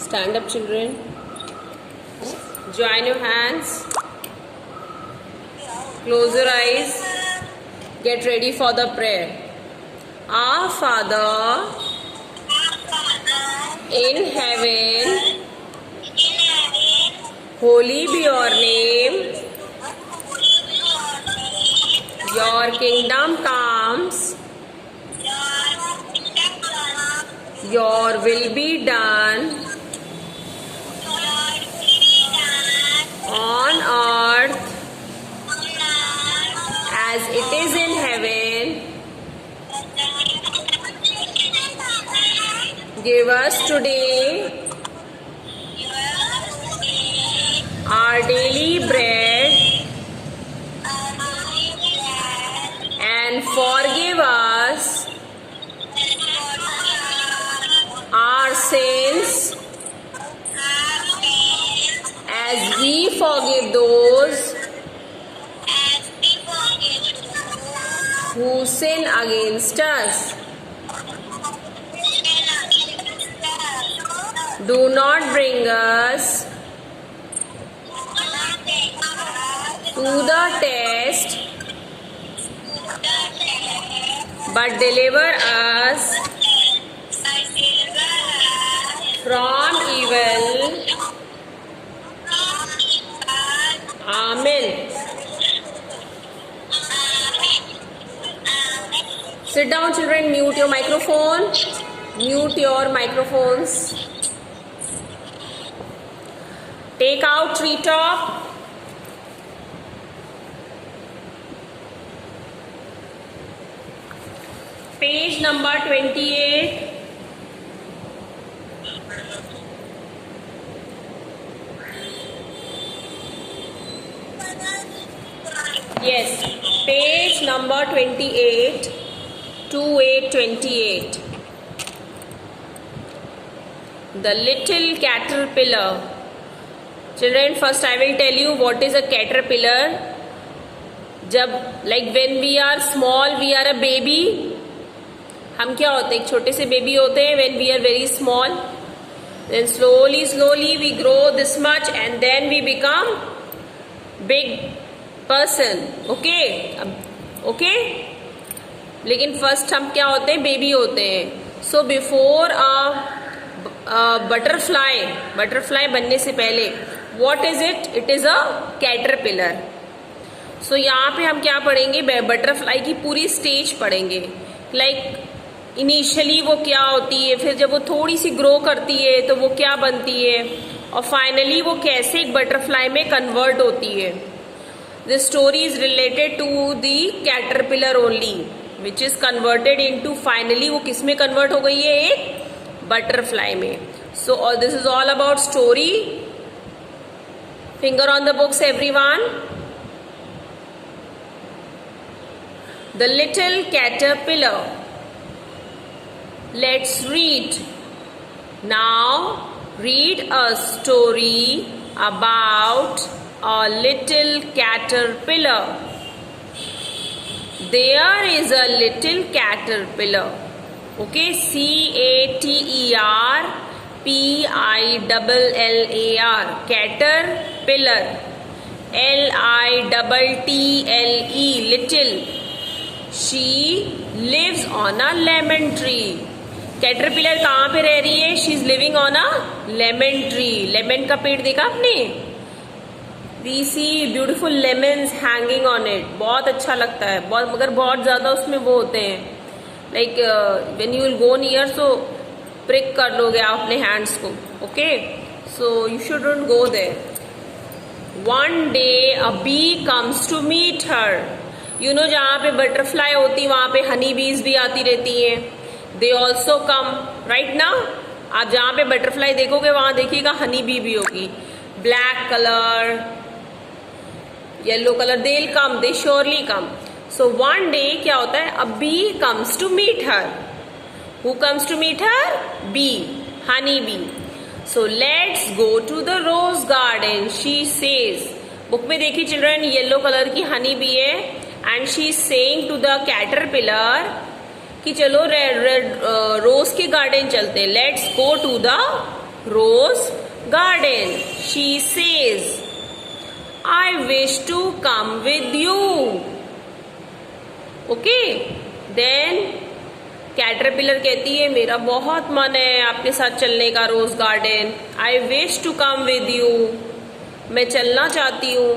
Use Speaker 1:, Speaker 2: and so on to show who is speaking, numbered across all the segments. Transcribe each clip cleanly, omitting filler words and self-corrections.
Speaker 1: Stand up, children. Join your hands. Close your eyes. Get ready for the prayer. Our Father in heaven, holy be your name. Your kingdom comes. Your will be done on earth as it is in heaven. Give us today our daily bread and forgive us our sins as we forgive those who sin against us. Do not bring us to the test, but deliver us from evil. Amen. Sit down, children. Mute your microphone. Mute your microphones. Take out treetop. Page number 28. Yes, page number 28, 2828. The little caterpillar. Children, first I will tell you what is a caterpillar. Like when we are small, we are a baby. हम क्या होते हैं, एक छोटे से baby होते हैं when we are very small. Then slowly we grow this much and then we become big person. Okay? लेकिन first हम क्या होते हैं, बेबी होते हैं. So before butterfly बनने से पहले what is it? It is a caterpillar. So यहाँ पे हम क्या पढ़ेंगे, बटरफ्लाई की पूरी स्टेज पढ़ेंगे. Like इनिशियली वो क्या होती है, फिर जब वो थोड़ी सी ग्रो करती है तो वो क्या बनती है, और फाइनली वो कैसे एक बटरफ्लाई में कन्वर्ट होती है. This story is related to the caterpillar only which is converted into, finally वो किस में कन्वर्ट हो गई है, एक बटरफ्लाई में. So this is all about story. Finger on the books everyone. The little caterpillar. Let's read. Now read a story about a little caterpillar. There is a little caterpillar. Okay, CATERPILLAR. Caterpillar. LITTLE. Little. She lives on a lemon tree. Caterpillar कहाँ पे रह रही है, she is living on a lemon tree. Lemon का पेड़ देखा आपने, we see beautiful lemons hanging on it. बहुत अच्छा लगता है, बहुत, मगर बहुत ज्यादा उसमें वो होते हैं, like when you will go near so prick कर लोगे आप अपने हैंड्स को. Okay, so you shouldn't go there. One day a bee comes to meet her. You know, जहाँ पे बटरफ्लाई होती वहां पे हनी बीज भी आती रहती हैं. They also come, right now. आप जहाँ पे बटरफ्लाई देखोगे वहां देखिएगा हनी बी भी होगी. Black colour, yellow colour, they'll come, they surely come. So one day क्या होता है, a bee comes to meet her. Who comes to meet her? Bee, honey bee. So let's go to the rose garden. She says. Book में देखिए children, yellow colour की honey bee है and she is saying to the caterpillar कि चलो rose के garden चलते हैं. Let's go to the rose garden. She says, I wish to come with you. Okay, then caterpillar कहती है मेरा बहुत मन है आपके साथ चलने का rose garden. I wish to come with you, मैं चलना चाहती हूँ.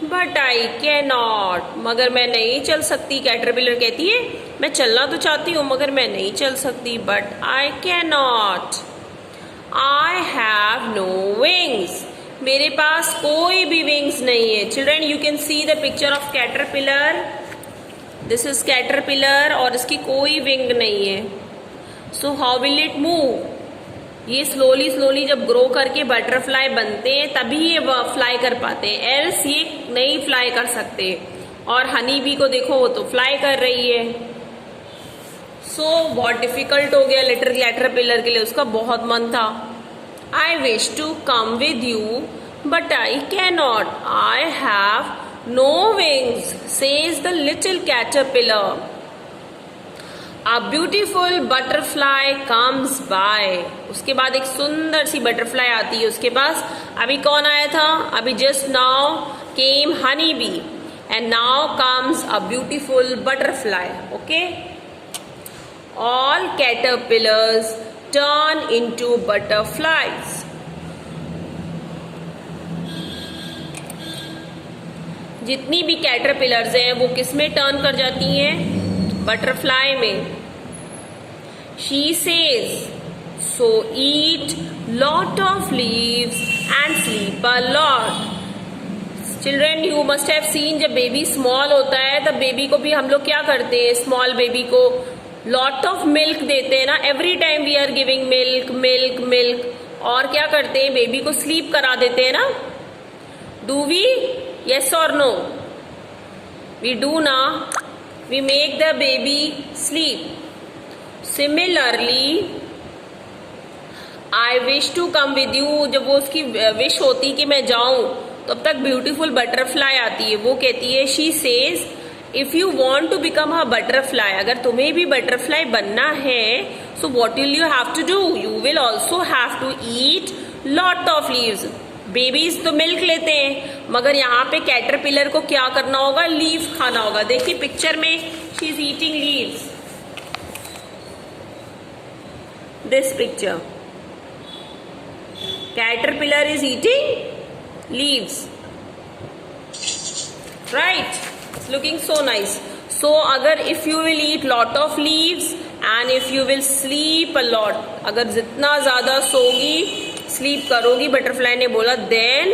Speaker 1: बट आई कैन नॉट, मगर मैं नहीं चल सकती. कैटरपिलर कहती है मैं चलना तो चाहती हूँ मगर मैं नहीं चल सकती. But I can not. I have no wings, मेरे पास कोई भी विंग्स नहीं है. Children, you can see the picture of caterpillar. This is caterpillar और इसकी कोई विंग नहीं है. So how will it move? ये स्लोली स्लोली जब ग्रो करके बटरफ्लाई बनते हैं तभी ये फ्लाई कर पाते हैं, एल्स ये नहीं फ्लाई कर सकते. और हनी बी को देखो, वो तो फ्लाई कर रही है. सो बहुत डिफिकल्ट हो गया लिटिल कैटरपिलर के लिए. उसका बहुत मन था. I wish to come with you but I can not. I have no wings, says the little caterpillar. A beautiful butterfly comes by. उसके बाद एक सुंदर सी बटरफ्लाई आती है उसके पास. अभी कौन आया था? अभी just now came honey bee and now comes a beautiful butterfly. Okay? All caterpillars turn into butterflies. जितनी भी कैटरपिलर्स हैं वो किस में टर्न कर जाती हैं? बटरफ्लाई में. She says, so eat lot of leaves and sleep a lot. Children, you must have seen, जब बेबी स्मॉल होता है तब बेबी को भी हम लोग क्या करते हैं? स्मॉल बेबी को लॉट ऑफ मिल्क देते हैं ना. Every time we are giving milk milk milk. और क्या करते हैं? बेबी को स्लीप करा देते हैं ना. Do we? यस और नो? वी डू ना. We make the baby sleep. Similarly, I wish to come with you. जब वो उसकी विश होती कि मैं जाऊं, तब तक ब्यूटीफुल बटरफ्लाई आती है. वो कहती है, she says, if you want to become a butterfly, अगर तुम्हें भी बटरफ्लाई बनना है, so what will you have to do? You will also have to eat lot of leaves. Babies तो मिल्क लेते हैं मगर यहाँ पे कैटरपिलर को क्या करना होगा? लीव खाना होगा. देखिए पिक्चर में, she is eating leaves. This picture, caterpillar is eating leaves. Right, it's looking so nice. So अगर if you will eat lot of leaves and if you will sleep a lot, अगर जितना ज्यादा सोगी, sleep करोगी, butterfly ने बोला, then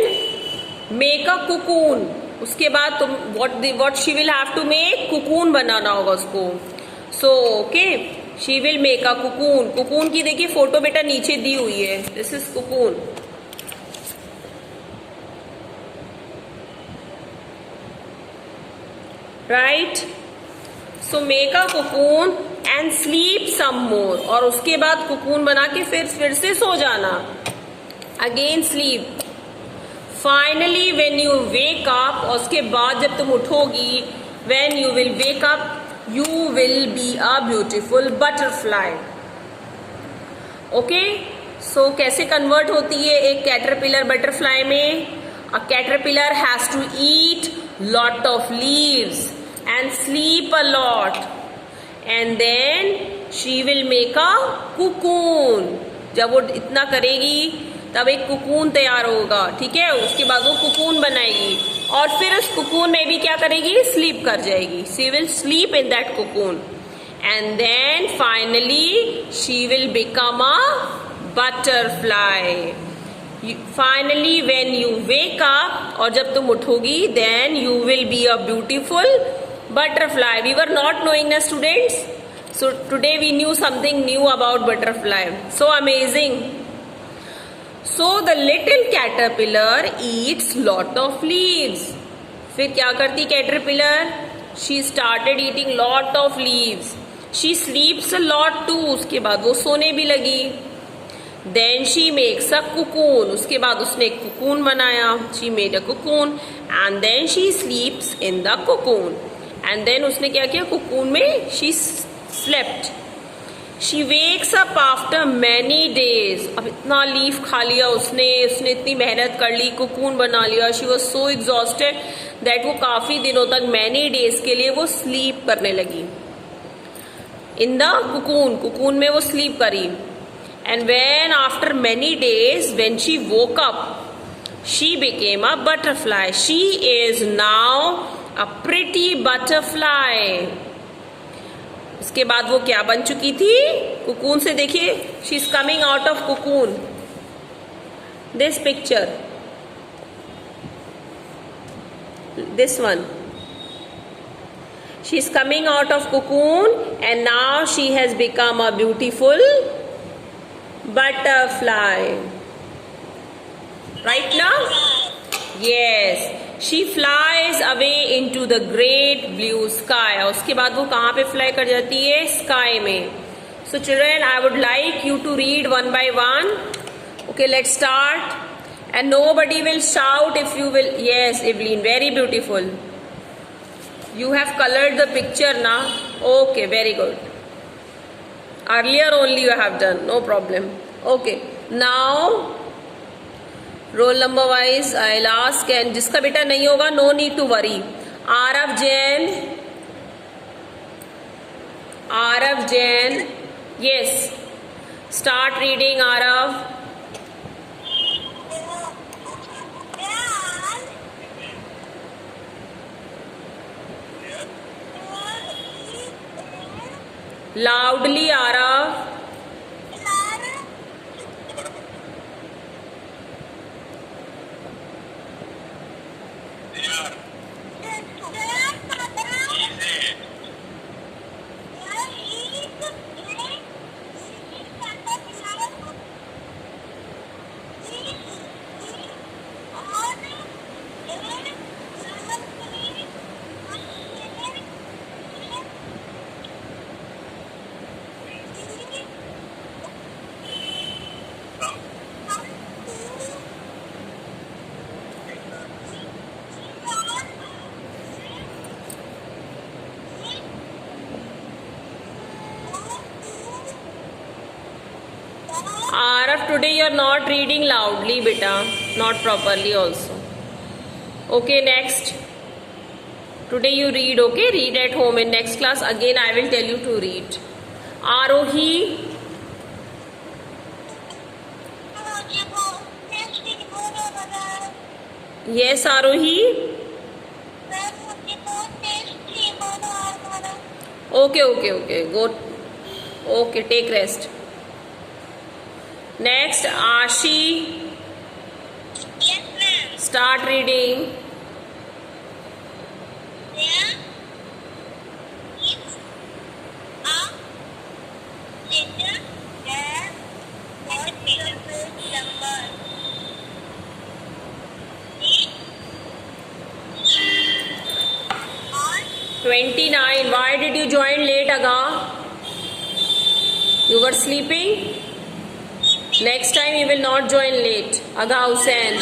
Speaker 1: make a cocoon. उसके बाद तुम what she will have to make? Cocoon बनाना होगा उसको. So okay, she will make a cocoon. Cocoon की देखिए फोटो बेटा नीचे दी हुई है. This is cocoon. Right. So make a cocoon and sleep some more. और उसके बाद कुकून बना के फिर से सो जाना. Again sleep. Finally when you wake up, और उसके बाद जब तुम उठोगी, when you will wake up you will be a beautiful butterfly. Okay, so कैसे कन्वर्ट होती है एक कैटरपिलर बटरफ्लाई में? A caterpillar has to eat lot of leaves and sleep a lot and then she will make a cocoon. जब वो इतना करेगी तब एक कुकून तैयार होगा. ठीक है, उसके बाद वो कुकून बनाएगी और फिर उस कुकून में भी क्या करेगी? स्लीप कर जाएगी. She will sleep in that cocoon and then finally she will become a butterfly. Finally when you wake up, और जब तुम उठोगी, then you will be a beautiful butterfly. We were not knowing na students, so today we knew something new about butterfly. So amazing. So the little caterpillar eats lot of leaves. फिर क्या करती caterpillar? She started eating lot of leaves. She sleeps a lot too. उसके बाद वो सोने भी लगी. Then she makes a cocoon. उसके बाद उसने एक cocoon बनाया. She made a cocoon and then she sleeps in the cocoon. And then उसने क्या किया? cocoon में she slept. She wakes up after many days. अब इतना लीफ खा लिया उसने इतनी मेहनत कर ली, कुकून बना लिया. She was so exhausted that वो काफी दिनों तक मैनी डेज के लिए वो स्लीप करने लगी. इन द कुकून में वो स्लीप करी. And when after many days when she woke up she became a butterfly. She is now a pretty butterfly. उसके बाद वो क्या बन चुकी थी? कुकून से. देखिए, she is coming out of cocoon. This picture, this one. She is coming out of cocoon and now she has become a beautiful butterfly. Right now? Yes. She flies away into the great blue sky. और उसके बाद वो कहाँ पे fly कर जाती है? Sky में. So children, I would like you to read one by one. Okay, let's start. And nobody will shout if you will. Yes, Evelyn, very beautiful. You have colored the picture now. Okay, very good. Earlier only you have done, no problem. Okay, now roll number wise I'll ask, and जिसका बेटा नहीं होगा no need to worry. Arav Jain, yes, start reading. Arav. Loudly, Arav. Arav, today you are not reading loudly, beta. Not properly also. Okay, next. Today you read, okay? Read at home. In next class, again I will tell you to read. Arohi. Yes, Arohi. Okay. Go. Okay, take rest. Next, Ashi.
Speaker 2: Yes, ma'am.
Speaker 1: Start reading.
Speaker 2: There is a letter that what beautiful number. On
Speaker 1: 29. Why did you join late, Aga? You were sleeping? Next time you will not join late. Aga Hussain.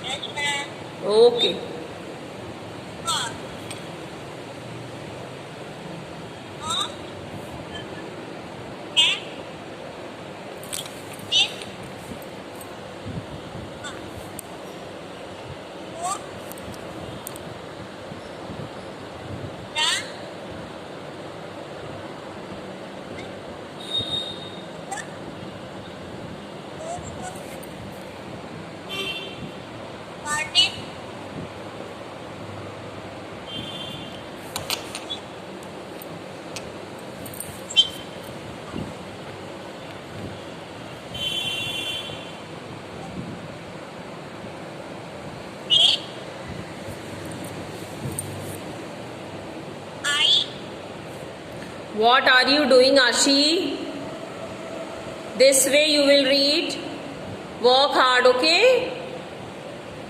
Speaker 2: yes, ma'am.
Speaker 1: Okay.
Speaker 2: On and this
Speaker 1: What are you doing, Ashi? This way you will read. Work hard, okay?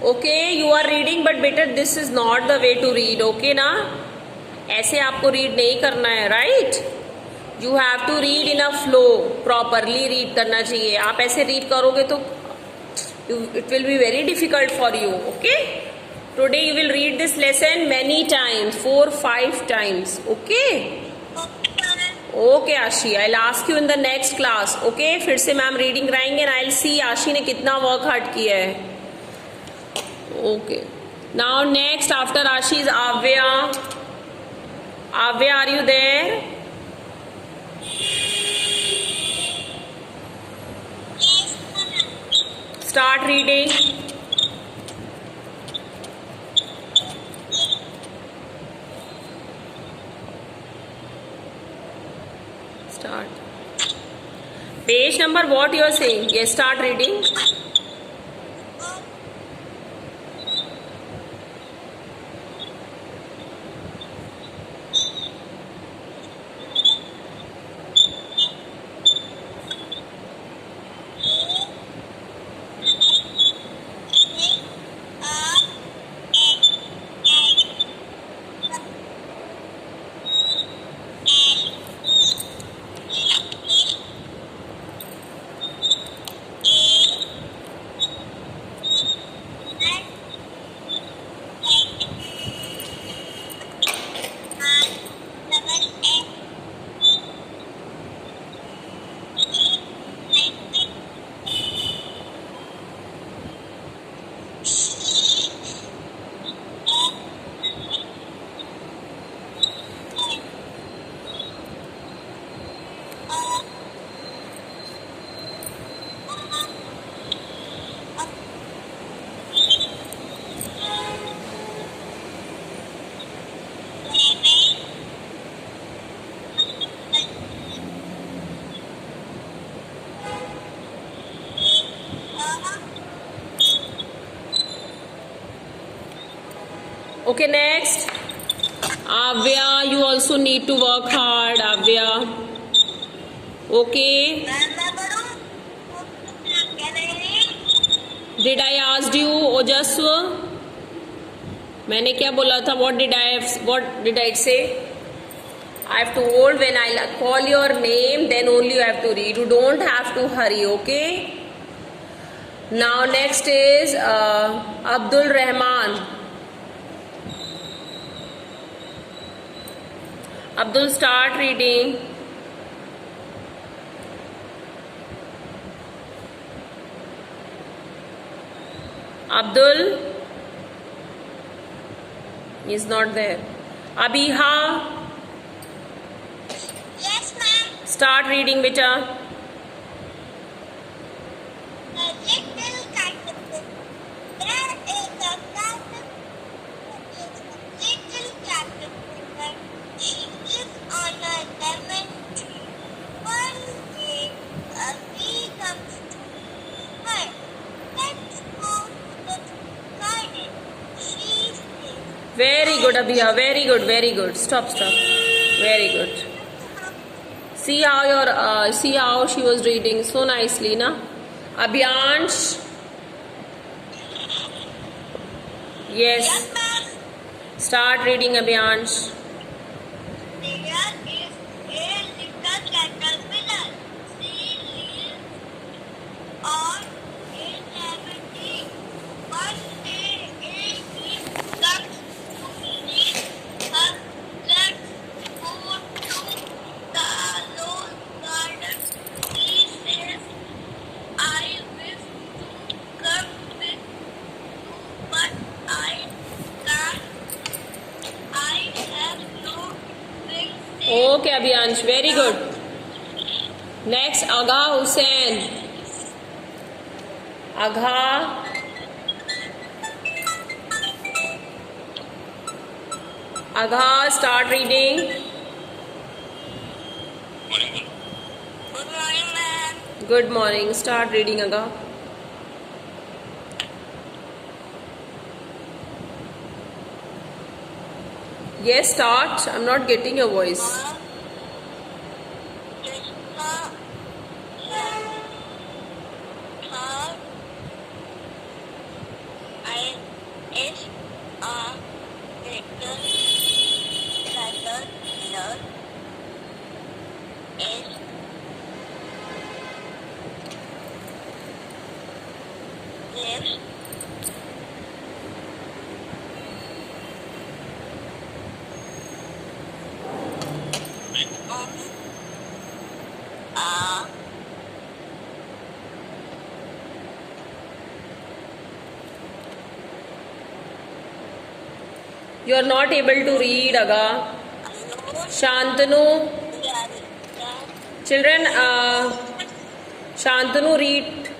Speaker 1: Okay, you are reading, but better this is not the way to read, okay ना? ऐसे आपको read नहीं करना है, right? You have to read in a flow, properly read करना चाहिए. आप ऐसे read करोगे तो it will be very difficult for you, okay? Today you will read this lesson many times, 4-5 times. Okay? Okay, Ashi. I'll ask you in the next class. Okay? फिर से ma'am reading कराएंगे and I'll see आशी ने कितना work hard किया है. Okay. Now next after Ashi is Avya. Avya, are you there? Start reading. Start. Page number what you are saying? Yes, start reading. Okay, next. Avya, you also need to work hard, Avya. Okay. Did I ask you, Ojaswa? मैंने क्या बोला था? What did I say? I have told when I call your name, then only you have to read. You don't have to hurry, okay? Now next is Abdul Rahman. Abdul, start reading. Abdul is not there. Abiha,
Speaker 2: Yes, ma'am.
Speaker 1: start reading, beta.
Speaker 2: A little caterpillar. There is a caterpillar. Little caterpillar. She lives on a lemon tree. One day, a bee comes to her. Let's go to the garden. She says,
Speaker 1: Very good, Abiha. Very good, very good. Stop. Very good. See how she was reading so nicely, na? Abhyansh. Yes.
Speaker 2: Yes, ma'am.
Speaker 1: Start reading, Abhyansh.
Speaker 2: There is a little caterpillar. She lives on a lemon tree. One day a bee comes to lick her. Let's go to the rose garden. He says, I wish to come with you, but I can't. I have no wings.
Speaker 1: Okay, Abhyansh. Very good. Next, Agha Hussain. Agha. Agha, start reading.
Speaker 2: Good morning, ma'am.
Speaker 1: Good morning. Start reading, Agha. Yes, start. I'm not getting your voice. You are not able to read, Aga. Shantanu. Children, Shantanu, read.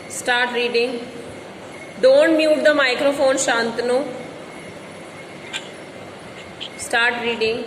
Speaker 1: Start reading. Don't mute the microphone, Shantanu. Start reading.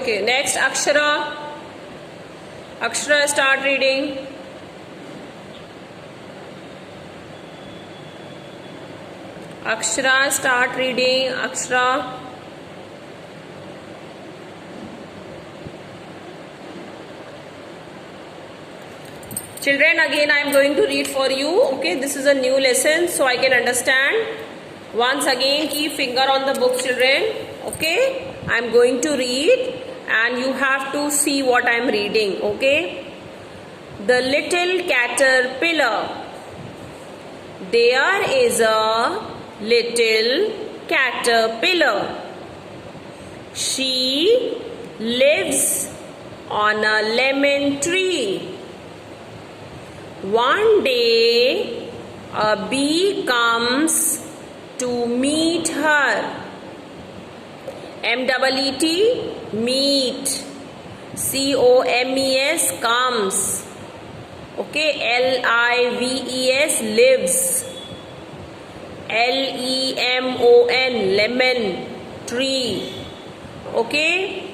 Speaker 1: Okay. Next, Akshara. Akshara, start reading. Akshara, start reading. Akshara. Children, again I am going to read for you. Okay, this is a new lesson so I can understand. Once again, keep finger on the book, children. Okay, I am going to read and you have to see what I am reading. Okay, the little caterpillar. There is a little caterpillar. She lives on a lemon tree. One day, a bee comes to meet her. M-E-E-T, meet. C-O-M-E-S, comes. Okay, L-I-V-E-S, lives. L-E-M-O-N, lemon, tree. Okay,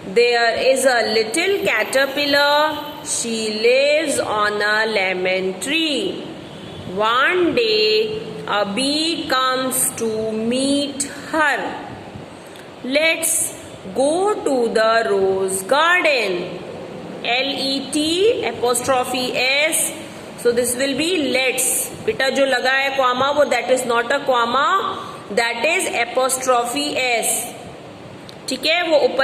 Speaker 1: there is a little caterpillar. She lives on a lemon tree. One day, a bee comes to meet her. Let's go to the rose garden. L-E-T apostrophe S. So this will be let's. बेटा जो लगा है comma वो that is not a comma, that is apostrophe S. ठीक है, वो ऊपर